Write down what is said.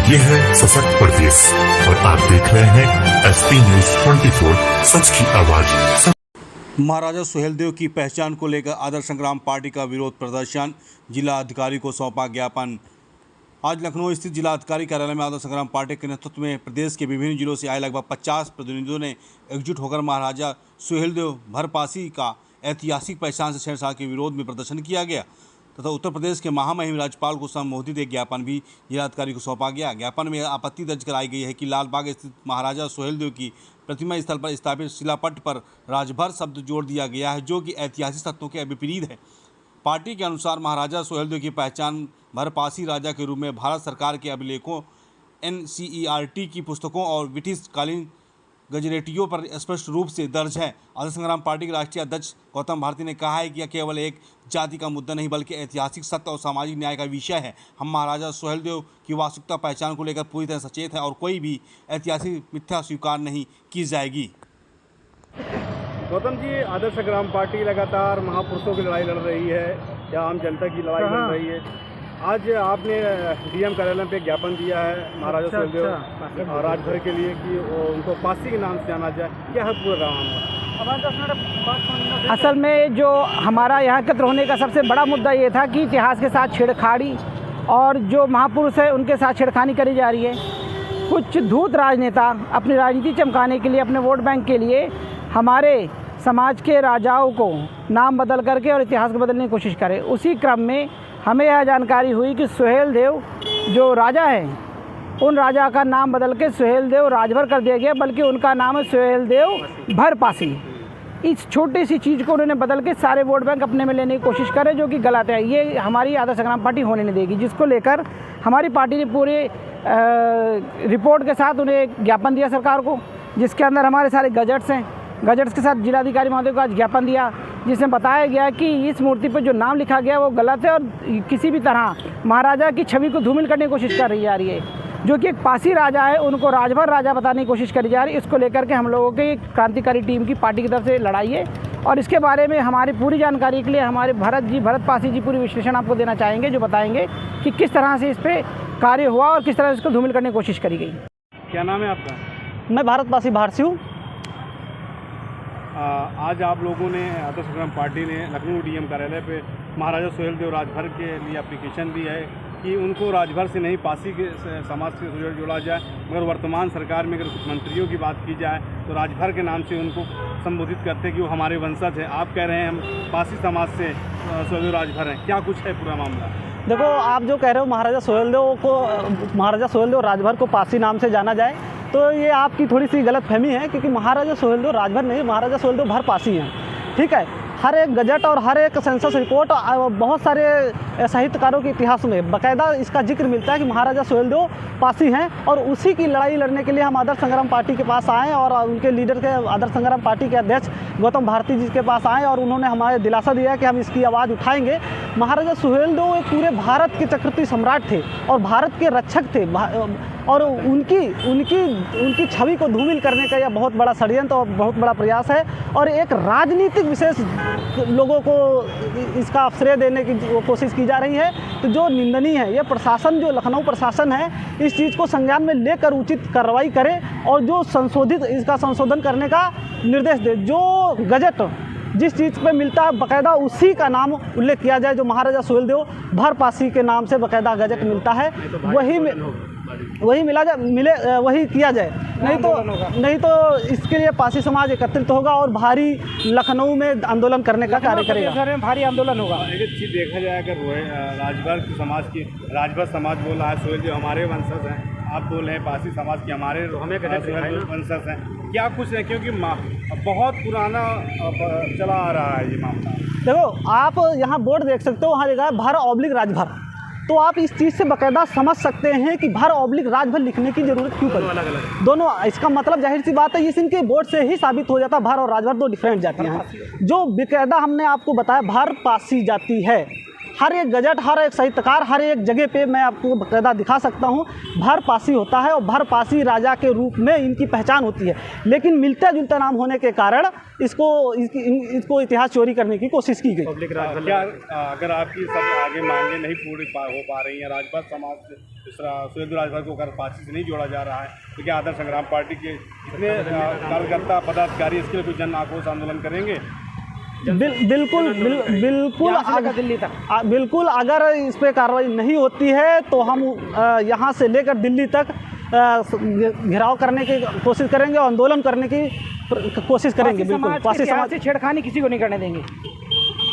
ये है सशक्त प्रदेश और आप देख रहे हैं एसपी न्यूज 24, सच की आवाज। महाराजा सुहेलदेव की पहचान को लेकर आदर्श संग्राम पार्टी का विरोध प्रदर्शन, जिला अधिकारी को सौंपा ज्ञापन। आज लखनऊ स्थित जिला अधिकारी कार्यालय में आदर्श संग्राम पार्टी के नेतृत्व में प्रदेश के विभिन्न जिलों से आए लगभग 50 प्रतिनिधियों ने एकजुट होकर महाराजा सुहेलदेव भरपासी का ऐतिहासिक पहचान से छेड़छाड़ के विरोध में प्रदर्शन किया गया तथा उत्तर प्रदेश के महामहिम राज्यपाल को संबोधित एक ज्ञापन भी जिलाधिकारी को सौंपा गया। ज्ञापन में आपत्ति दर्ज कराई गई है कि लालबाग स्थित महाराजा सुहेलदेव की प्रतिमा स्थल पर स्थापित शिलापट पर राजभर शब्द जोड़ दिया गया है, जो कि ऐतिहासिक तत्वों के विपरीत है। पार्टी के अनुसार महाराजा सुहेलदेव की पहचान भरपासी राजा के रूप में भारत सरकार के अभिलेखों, NCERT की पुस्तकों और ब्रिटिश कालीन गजरेटियों पर स्पष्ट रूप से दर्ज है। आदर्श संग्राम पार्टी के राष्ट्रीय अध्यक्ष गौतम भारती ने कहा है कि यह केवल एक जाति का मुद्दा नहीं बल्कि ऐतिहासिक सत्य और सामाजिक न्याय का विषय है। हम महाराजा सुहेलदेव की वास्तविकता पहचान को लेकर पूरी तरह सचेत हैं और कोई भी ऐतिहासिक मिथ्या स्वीकार नहीं की जाएगी। गौतम जी, आदर्श संग्राम पार्टी लगातार महापुरुषों की लड़ाई लड़ रही है या आम जनता की लड़ाई लड़ रही है। आज आपने डीएम कार्यालय पे ज्ञापन दिया है महाराजा सुहेलदेव और राजभर के लिए कि उनको पासी के नाम से जाना जाए, क्या है पूरा मामला? असल में जो हमारा यहाँ एकत्र होने का सबसे बड़ा मुद्दा ये था कि इतिहास के साथ छेड़खानी और जो महापुरुष है उनके साथ छेड़खानी करी जा रही है। कुछ धूर्त राजनेता अपनी राजनीति चमकाने के लिए, अपने वोट बैंक के लिए हमारे समाज के राजाओं को नाम बदल करके और इतिहास को बदलने की कोशिश करें। उसी क्रम में हमें यह जानकारी हुई कि सुहेलदेव जो राजा हैं उन राजा का नाम बदल के सुहेलदेव राजभर कर दिया गया, बल्कि उनका नाम है सुहेलदेव भरपासी। इस छोटी सी चीज़ को उन्होंने बदल के सारे वोट बैंक अपने में लेने की कोशिश करे, जो कि गलत है। ये हमारी आदर्श संग्राम पार्टी होने नहीं देगी, जिसको लेकर हमारी पार्टी ने पूरे रिपोर्ट के साथ उन्हें ज्ञापन दिया सरकार को, जिसके अंदर हमारे सारे गजट्स हैं। गजट्स के साथ जिलाधिकारी महोदय को आज ज्ञापन दिया, जिसमें बताया गया कि इस मूर्ति पर जो नाम लिखा गया वो गलत है और किसी भी तरह महाराजा की छवि को धूमिल करने की कोशिश कर रही जा रही है। जो कि एक पासी राजा है उनको राजभर राजा बताने की कोशिश करी जा रही है। इसको लेकर के हम लोगों की क्रांतिकारी टीम की पार्टी की तरफ से लड़ाई है और इसके बारे में हमारी पूरी जानकारी के लिए हमारे भरत पासी जी पूरी विश्लेषण आपको देना चाहेंगे, जो बताएंगे कि किस तरह से इस पर कार्य हुआ और किस तरह से इसको धूमिल करने की कोशिश करी गई। क्या नाम है आपका? मैं भारत पासी भारसी हूँ। आज आप लोगों ने आदर्श संग्राम पार्टी ने लखनऊ डीएम कार्यालय पे महाराजा सुहेलदेव राजभर के लिए एप्लीकेशन दी है कि उनको राजभर से नहीं पासी के समाज से जोड़ा जाए, मगर वर्तमान सरकार में अगर कुछ मंत्रियों की बात की जाए तो राजभर के नाम से उनको संबोधित करते हैं कि वो हमारे वंशज हैं। आप कह रहे हैं हम पासी समाज से सुहेलदेव राजभर हैं, क्या कुछ है पूरा मामला? देखो, आप जो कह रहे हो महाराजा सुहेलदेव राजभर को पासी नाम से जाना जाए, तो ये आपकी थोड़ी सी गलतफहमी है, क्योंकि महाराजा सुहेलदेव राजभर नहीं, महाराजा सुहेलदेव भरपासी हैं। ठीक है, हर एक गजट और हर एक सेंसस रिपोर्ट, बहुत सारे साहित्यकारों के इतिहास में बाकायदा इसका जिक्र मिलता है कि महाराजा सुहेलदेव पासी हैं। और उसी की लड़ाई लड़ने के लिए हम आदर्श संग्राम पार्टी के पास आए और उनके लीडर के आदर्श संग्राम पार्टी के अध्यक्ष गौतम भारती जी के पास आए और उन्होंने हमारे दिलासा दिया कि हम इसकी आवाज़ उठाएंगे। महाराजा सुहेलदेव एक पूरे भारत के चक्रवर्ती सम्राट थे और भारत के रक्षक थे, और उनकी छवि को धूमिल करने का यह बहुत बड़ा षड्यंत्र और बहुत बड़ा प्रयास है। और एक राजनीतिक विशेष लोगों को इसका श्रेय देने की कोशिश की जा रही है, तो जो निंदनीय है। ये प्रशासन, जो लखनऊ प्रशासन है, इस चीज़ को संज्ञान में लेकर उचित कार्रवाई करे और जो इसका संशोधन करने का निर्देश दे। जो गजट जिस चीज़ पे मिलता है बाकायदा उसी का नाम उल्लेख किया जाए। जो महाराजा सुहेलदेव भरपासी के नाम से बाकायदा गजट मिलता है वही किया जाए, नहीं तो इसके लिए पासी समाज एकत्रित होगा और भारी लखनऊ में आंदोलन करने का कार्य करेगा। भारी आंदोलन होगा। एक चीज़ देखा जाए, अगर राजभर समाज बोल रहा है सुहेलदेव हमारे वंशज हैं, आप बोल रहे हैं पासी समाज की हमारे वंशज हैं, क्या कुछ है? क्योंकि बहुत पुराना चला आ रहा है ये मामला। देखो, आप यहाँ बोर्ड देख सकते हो, वहाँ लिखा है भर/राजभर, तो आप इस चीज़ से बाकायदा समझ सकते हैं कि भर/राजभर लिखने की जरूरत क्यों पड़ी। दोनों, इसका मतलब जाहिर सी बात है, इस इनके बोर्ड से ही साबित हो जाता भर और राजभर दो डिफरेंट जातियाँ हैं। जो बाकायदा हमने आपको बताया भरपासी जाति है, हर एक गजट, हर एक साहित्यकार, हर एक जगह पे मैं आपको बकायदा दिखा सकता हूँ भर पासी होता है और भर पासी राजा के रूप में इनकी पहचान होती है। लेकिन मिलता जुलता नाम होने के कारण इसको इतिहास चोरी करने की कोशिश की गई। क्या अगर आपकी सब आगे मांगे नहीं पूरी हो पा रही हैं, राजभर समाज से सुहेलदेव राजभर को अगर पासी से नहीं जोड़ा जा रहा है, तो क्या आदर्श संग्राम पार्टी के जितने कार्यकर्ता पदाधिकारी इसके लिए कोई जन आक्रोश आंदोलन करेंगे? बिल्कुल दिल्ली तक बिल्कुल, अगर इस पर कार्रवाई नहीं होती है तो हम यहाँ से लेकर दिल्ली तक घेराव करने की कोशिश करेंगे और आंदोलन करने की कोशिश करेंगे। बिल्कुल, पासी समाज से छेड़खानी किसी को नहीं करने देंगे।